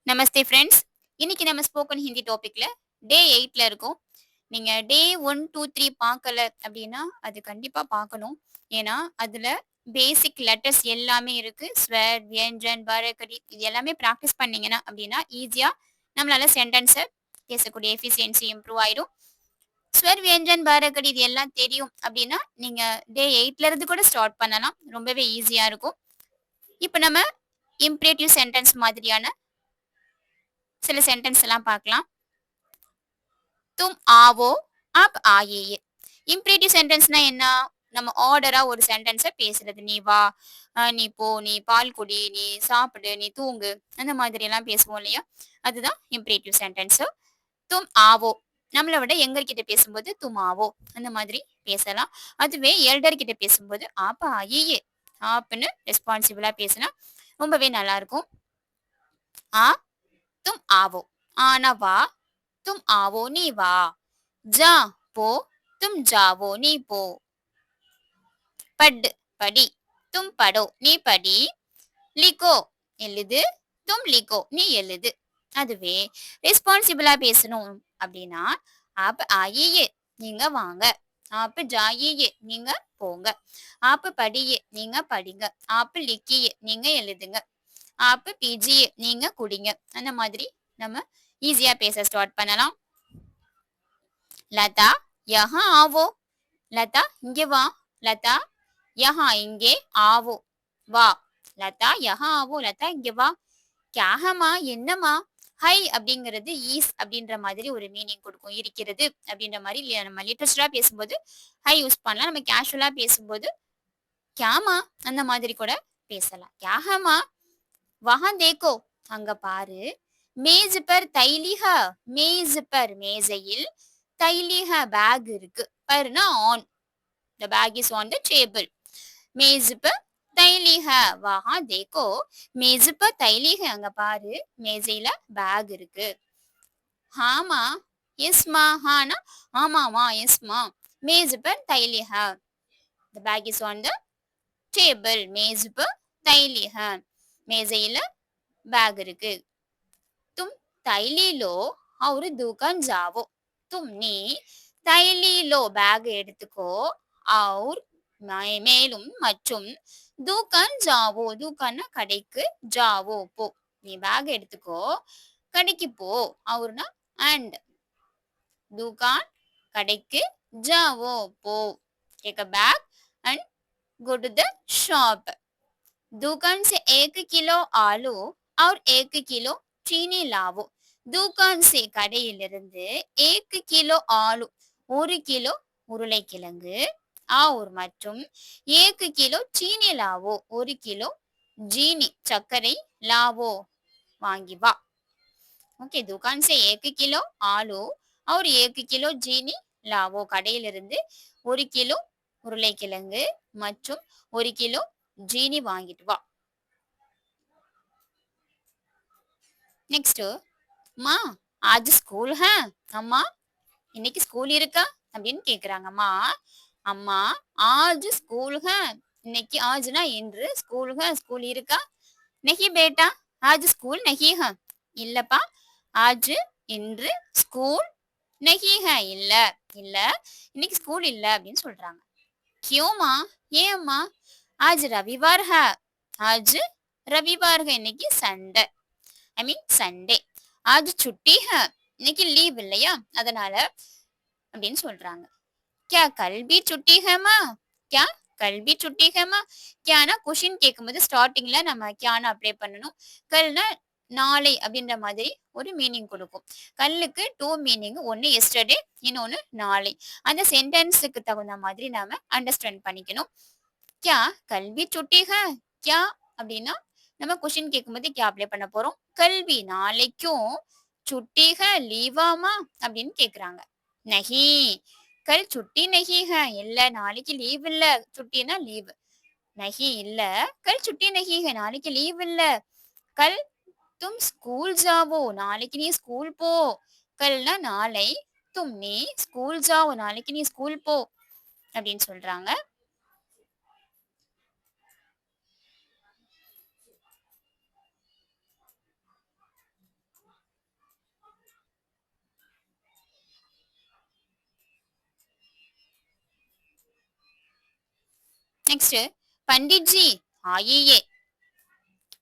நமஸ்தே friends. இன்னைக்கு நம்ம spoken Hindi டாபிக்ல டே 8ல இருக்கோம். நீங்க டே 1, 2, 3 பார்க்கல அப்படின்னா, அது கண்டிப்பா பார்க்கணும். ஏன்னா, அதுல பேசிக் லெட்டர்ஸ் எல்லாமே இருக்கு. ஸ்வர், வியஞ்சன், வர்க்கடி இது எல்லாமே பிராக்டிஸ் பண்ணீங்கன்னா அப்படின்னா, ஈஸியா நம்மளால சென்டென்ஸ பேசக்கூடிய எஃபிசியன்சி இம்ப்ரூவ் ஆயிடும். ஸ்வர், வியஞ்சன், வர்க்கடி இது எல்லாம் தெரியும் அப்படின்னா, நீங்க டே 8ல இருந்து கூட ஸ்டார்ட் பண்ணலாம். ரொம்பவே ஈஸியா இருக்கும். இப்ப நம்ம இம்பரேட்டிவ் சென்டென்ஸ் மாதிரியான சில சென்டென்ஸ் எல்லாம் பார்க்கலாம். तुम आओ आप आइए. இம்பரேட்டிவ் சென்டென்ஸ்னா என்ன? நம்ம ஆர்டரா ஒரு சென்டென்ஸ பேசுறது. நீ வா, நீ போ, நீ பால் குடி, நீ சாப்பிடு, நீ தூங்கு. அந்த மாதிரி எல்லாம் பேசுவோம் இல்லையா? அதுதான் இம்பரேட்டிவ் சென்டென்ஸ். தும் ஆவோ. நம்மள விட யங்கர் கிட்ட பேசும்போது தும் ஆவோ அந்த மாதிரி பேசலாம். அதுவே எல்டர் கிட்ட பேசும்போது ஆப்ப ஆயியே ஆப்னு ரெஸ்பான்சிபிளா பேசினா ரொம்பவே நல்லா இருக்கும். ஆ तुम आओ, आना वा, तुम आओ नी वा, जा पो, तुम जावो नी पो, पढ़ पढ़ी, तुम पढ़ो नी पढ़ी, लिखो எழுது, तुम लिखो நீ எழுது. அதுவே ரெஸ்பான்சிபிளா பேசணும் அப்படின்னா ஆப் ஆயியே நீங்க வாங்க, ஆப் ஜாயியே நீங்க போங்க, ஆப் படியே நீங்க படிங்க, ஆப் லிக்கியே நீங்க எழுதுங்க, ஆப் பீஜியே நீங்க குடிங்க. அந்த மாதிரி நம்ம ஈஸியா பேச ஸ்டார்ட் பண்ணலாம். லதா யஹா ஆவோ, லதா இங்கே வா, லதா யஹா இங்கே ஆவோ வா, லதா யஹா ஆவோ, லதா இங்கே வா. கியாஹமா என்னமா? ஹை அப்படிங்கிறது ஈஸ் அப்படின்ற மாதிரி ஒரு மீனிங் கொடுக்கும். இருக்கிறது அப்படின்ற மாதிரி நம்ம லிட்டரேச்சரா பேசும்போது ஹை யூஸ் பண்ணலாம். நம்ம கேஷுவலா பேசும்போது கியாமா அந்த மாதிரி கூட பேசலாம். கியாஹமா வஹான் தேக்கோ அங்க பாரு, மேஜ் பர் தைலிஹ, மேஜ் பர் மேஜையில், தைலிஹ பேக் இருக்கு, பர்னா ஆன், the bag is on the table, மேஜ் பர் தைலிஹ வஹான் தேக்கோ, மேஜ் பர் தைலிஹ அங்க பாரு மேஜையில பேக் இருக்கு. ஹாமா எஸ்மா, ஹானா ஆமாமா எஸ்மா, மேஜ் பர் தைலிஹ, the bag is on the table, மேஜ் பர் தைலிஹ மேஜையில बैग இருக்கு. तुम தைலி लो और दुकान जाओ, तुमने தைலி लो பேக் எடுத்துக்கோ, और மேலும் மற்றும் துகான் ஜாவோ, துகான்னா கடைக்கு, ஜாவோ போ, நீ பேக் எடுத்துக்கோ கடைக்கு போ, அவர்னா அண்ட், துகான் கடைக்கு, ஜாவோ போ, take a bag and go to the shop. दुकान से 1 किलो आलू और 1 किलो चीनी लावो. दुकान से கடையிலிருந்து 1 கிலோ ஆலு, 1 கிலோ உருளைக்கிழங்கு, और மற்றும் 1 கிலோ சீனி லாவோ, 1 கிலோ ஜீனி சர்க்கரை லாவோ வாங்கி வா. ஓகே, दुकान से 1 किलो ஆலு और 1 கிலோ ஜீனி லாவோ, கடையிலிருந்து 1 கிலோ உருளைக்கிழங்கு மற்றும் 1 கிலோ ஜீனி வாங்கிட்டு வா. நெக்ஸ்ட், மா ஆஜ் ஸ்கூல் ஹே, அம்மா இன்னைக்கு ஸ்கூல் இருக்கா அப்படின்னு கேக்குறாங்க. அம்மா, அம்மா ஆஜ் ஸ்கூல் ஹே, இன்னைக்கு ஆஜ்னா இன்று, ஸ்கூல் ஹே ஸ்கூல் இருக்கா. நஹி பேட்டா ஆஜ் ஸ்கூல் நஹி ஹே, இல்லப்பா ஆஜ் இன்று ஸ்கூல் நஹி ஹே இல்ல, இல்ல இன்னைக்கு ஸ்கூல் இல்ல அப்படின்னு சொல்றாங்க. கியோமா ஏன் அம்மா, ஆஜ் ரவிவார் ஹே, ஆஜ் ரவிவார் ஹே இன்னைக்கு சண்டே, ஐ மீன் சண்டே, ஆஜ் சுட்டி ஹே இன்னைக்கு லீவ் இல்லையா அதனால அப்படின்னு சொல்றாங்க. क्या कल भी छुट्टी है माँ, क्या कल भी छुट्टी है माँ. क्याனா கொஷின் கேட்கும்போது ஸ்டார்டிங்ல நம்ம கியானா அப்ளை பண்ணணும். கல்னா நாளை அப்படின்ற மாதிரி ஒரு மீனிங் கொடுக்கும். கல்லுக்கு டூ மீனிங், ஒன்னு எஸ்டர்டே, இன்னொன்னு நாளை. அந்த சென்டென்ஸுக்கு தகுந்த மாதிரி நாம அண்டர்ஸ்டாண்ட் பண்ணிக்கணும். क्या कल भी छुट्टी है, क्या அப்படின்னா நம்ம கொஷின் கேட்கும்போது क्या அப்ளை பண்ண போறோம். கல்வி நாளைக்கும், छुट्टी है லீவாமா அப்படின்னு கேக்குறாங்க. நஹி கல் छुट्टी नहीं है இல்ல நாளைக்கு லீவ் இல்ல, சுட்டினா லீவ், நஹி இல்ல, கல் छुट्टी नहीं है நாளைக்கு லீவ் இல்ல, கல் தும் ஸ்கூல் ஜாவோ நாளைக்கு நீ ஸ்கூல் போ, கல்னா நாளை, தும் நீ ஸ்கூல் ஜாவோ நாளைக்கு நீ ஸ்கூல் போ அப்படின்னு சொல்றாங்க. நெக்ஸ்ட் பண்டிட் ஜி ஆயியே.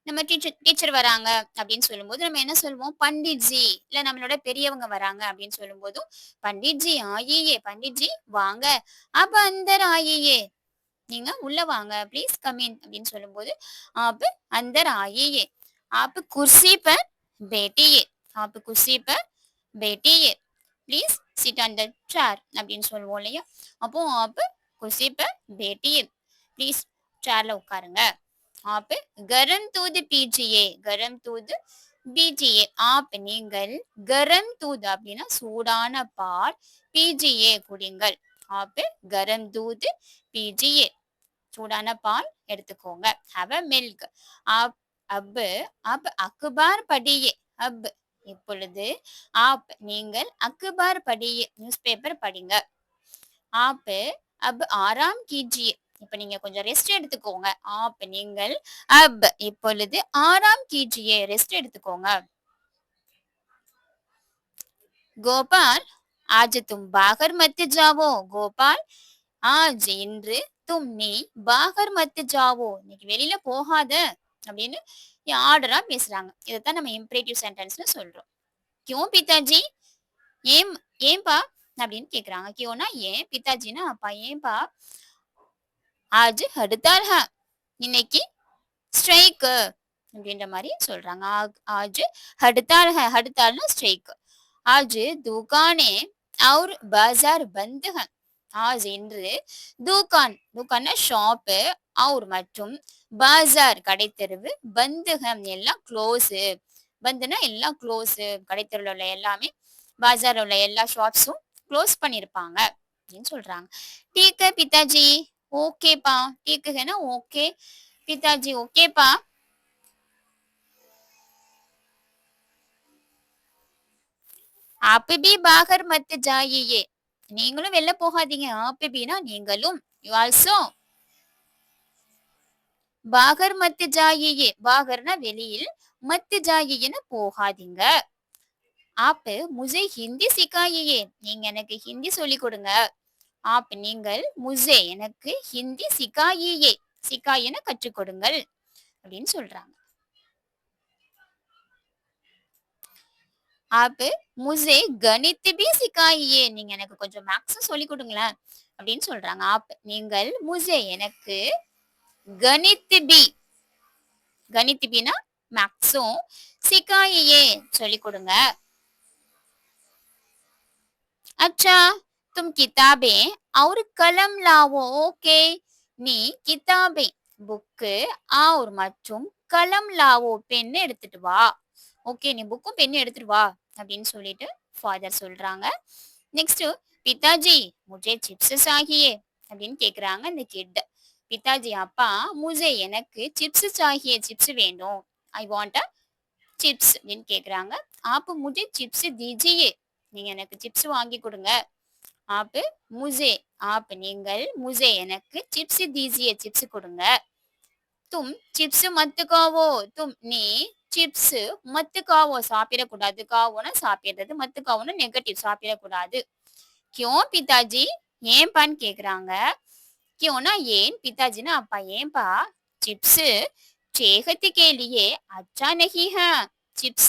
நம்ம டீச்சர் வராங்க அப்படின்னு சொல்லும்போது நம்ம என்ன சொல்லுவோம்? பண்டிட் ஜி. இல்ல நம்மளோட பெரியவங்க வராங்க அப்படின்னு சொல்லும்போதும், பண்டிட் ஜி ஆயியே, பண்டிட் ஜி வாங்க. அப் அந்தர் ஆயியே. நீங்க உள்ள வாங்க. ப்ளீஸ் கம் இன் அப்படின்னு சொல்லும்போது, आप अंदर आइए. आप कुर्सी पर बैठिए. आप कुर्सी पर बैठिए. ப்ளீஸ் சிட் ஆன் த சேர் அப்படின்னு சொல்லுவோம் இல்லையா? அப்போ आप कुर्सी पर बैठिए. ப்ளீஸ் சேர்ல உட்காருங்க. आप गरम दूध पीजिए. गरम दूध पीजिए. आप நீங்கள் गरम दूध அப்படின்னா சூடான பால் पीजिए குடிங்கள். आप गरम दूध पीजिए. சூடான பால் எடுத்துக்கோங்க. Have a milk. அப் அப் அப் அக்பார் படியே. அப் இப்பொழுது ஆப் நீங்கள் அக்பார் படியே நியூஸ் பேப்பர் படிங்க. ஆப் அப் ஆராம் கீஜியே. இப்ப நீங்க கொஞ்சம் ரெஸ்ட் எடுத்துக்கோங்க. ஆப் நீங்கள் அப் இப்பொழுது ஆராம் கீஜியே ரெஸ்ட் எடுத்துக்கோங்க. கோபால் ஆஜ் தும் பாகர் மத் ஜாவோ. கோபால் ஆஜ் இன்று தும் நீ பாகர் மத் ஜாவோ. இன்னைக்கு வெளியில போகாத அப்படின்னு ஆர்டரா பேசுறாங்க. இதைத்தான் நம்ம இம்பரேட்டிவ் சென்டென்ஸ்னு சொல்றோம். கியூ பிதாஜி ஏன் ஏன்பா அப்படின்னு கேக்குறாங்க. கியூனா ஏன், பிதாஜினா அப்பா. ஏன்பா? ஆஜ் ஹடுத்தால் ஹை. இன்னைக்கு ஸ்ட்ரைக் அப்படின்ற மாதிரி சொல்றாங்க. ஆஜ் ஹடுத்தால் ஹை. ஹடுத்தால்னா ஸ்ட்ரைக். आज दुकाने और बाजार बंद हैं. आज இன்று துகான் துகான்னா ஷாப் और மற்றும் பாஜார் கடைத்தெருவு பந்துகம் எல்லாம் க்ளோஸ். பந்துனா எல்லாம் க்ளோஸ். கடைத்தெருவில் உள்ள எல்லாமே பாஜார் உள்ள எல்லா ஷாப்ஸும் க்ளோஸ் பண்ணியிருப்பாங்க அப்படின்னு சொல்றாங்க. டீக்கு பிதாஜி ஓகேப்பா. டீக்குன்னா ஓகே. பிதாஜி ஓகேப்பா. ஆப் பி பாகர் மத் ஜாயியே. நீங்களும் வெளில போகாதீங்க. ஆப் பினா நீங்களும். யூ ஆல்சோ பாகர் மத் ஜாயியே. பாகர்னா வெளியில், மத் ஜாயின்னு போகாதீங்க. ஆப் முझे ஹிந்தி சிக்காயியே. நீங்க எனக்கு ஹிந்தி சொல்லி கொடுங்க. ஆப் நீங்கள் முझे எனக்கு ஹிந்தி சிக்காயியே. சிக்காயின்னு கற்றுக் கொடுங்கள் அப்படின்னு சொல்றாங்க. ஆப் முझे கணித் பி சிக்காயியே. நீங்க எனக்கு கொஞ்சம் மேக்ஸும் சொல்லி கொடுங்களேன் அப்படின்னு சொல்றாங்க. ஆப் நீங்கள் முझे எனக்கு கணித் பி. கணித் பினா மேக்ஸும் சிக்காயியே சொல்லி கொடுங்க. अच्छा तुम किताबें और कलम लाओ. ओके நீ கிதாபே புக்கு और மற்றும் கலம் லாவோ பென் எடுத்துட்டு வா. ஓகே நீ புக்கும் பென் எடுத்துட்டு வா அப்படின்னு சொல்லிட்டு ஃபாதர் சொல்றாங்க. நெக்ஸ்ட் பிதாஜி முझे சிப்ஸ் சாகியே அப்படின்னு கேக்குறாங்க இந்த கிட். பிதாஜி அப்பா முझे எனக்கு சிப்ஸ் சாகியே சிப்ஸ் வேணும். ஐ வாண்ட் அ சிப்ஸ் அப்படின்னு கேக்குறாங்க. ஆப் முझे சிப்ஸ் தீஜியே. நீங்க எனக்கு சிப்ஸ் வாங்கி கொடுங்க. ஆப் முझे ஆப் நீங்கள் முझे எனக்கு சிப்ஸ் தீஜியே சிப்ஸ் கொடுங்க. தும் சிப்ஸ் மத்து காவோ. தும் நீ சிப்ஸ் மத்து காவோ சாப்பிடக்கூடாது. காவோனா சாப்பிடுறது, மத்து காவோனா நெகட்டிவ் சாப்பிடக்கூடாது. கியோ பிதாஜி ஏன்பான்னு கேக்குறாங்க. கியோனா ஏன், பிதாஜினா அப்பா ஏன்பா. चिप्स सेहत के लिए अच्छा नहीं है. चिप्स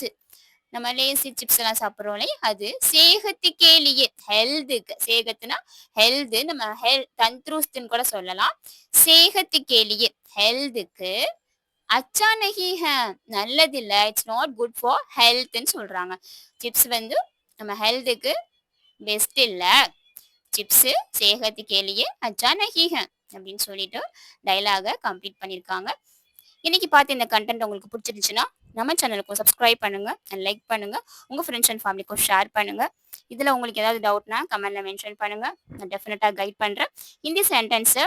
நம்ம லேசி சிப்ஸ் எல்லாம் சாப்பிடுறோம் இல்லையா, அது சேகத்துக்கே லியே ஹெல்த்துக்கு. சேகத்துனா ஹெல்த், நம்ம தந்த்ருஸ்துன்னு கூட சொல்லலாம். சேகத்துக்கே லியே ஹெல்த்துக்கு. அச்சா நஹி ஹே நல்லதில்ல. இட்ஸ் நாட் குட் ஃபார் ஹெல்த்ன்னு சொல்றாங்க. சிப்ஸ் வந்து நம்ம ஹெல்த்துக்கு பெஸ்ட் இல்ல. சிப்ஸ் சேகத்துக்கே லியே அச்சா நஹி ஹே அப்படின்னு சொல்லிட்டு டைலாக கம்ப்ளீட் பண்ணியிருக்காங்க. இன்னைக்கு பார்த்து இந்த கண்டென்ட் உங்களுக்கு பிடிச்சிருந்துச்சுன்னா நம்ம சேனலுக்கும் சப்ஸ்கிரைப் பண்ணுங்க அண்ட் லைக் பண்ணுங்க. உங்க ஃப்ரெண்ட்ஸ் அண்ட் ஃபேமிலிக்கும் ஷேர் பண்ணுங்க. இதுல உங்களுக்கு ஏதாவது டவுட்னா கமெண்ட்ல மென்ஷன் பண்ணுங்க. நான் டெஃபினட்டா கைட் பண்றேன். ஹிந்தி சென்டென்ஸை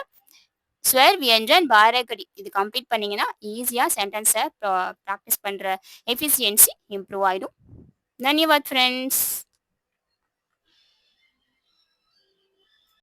ஸ்வர் வியஞ்சன் பாரகடி இது கம்ப்ளீட் பண்ணீங்கன்னா ஈஸியா சென்டென்ஸை ப்ராக்டிஸ் பண்ற எஃபிஷியன்சி இம்ப்ரூவ் ஆயிடும். தன்யவாத் ஃப்ரெண்ட்ஸ்.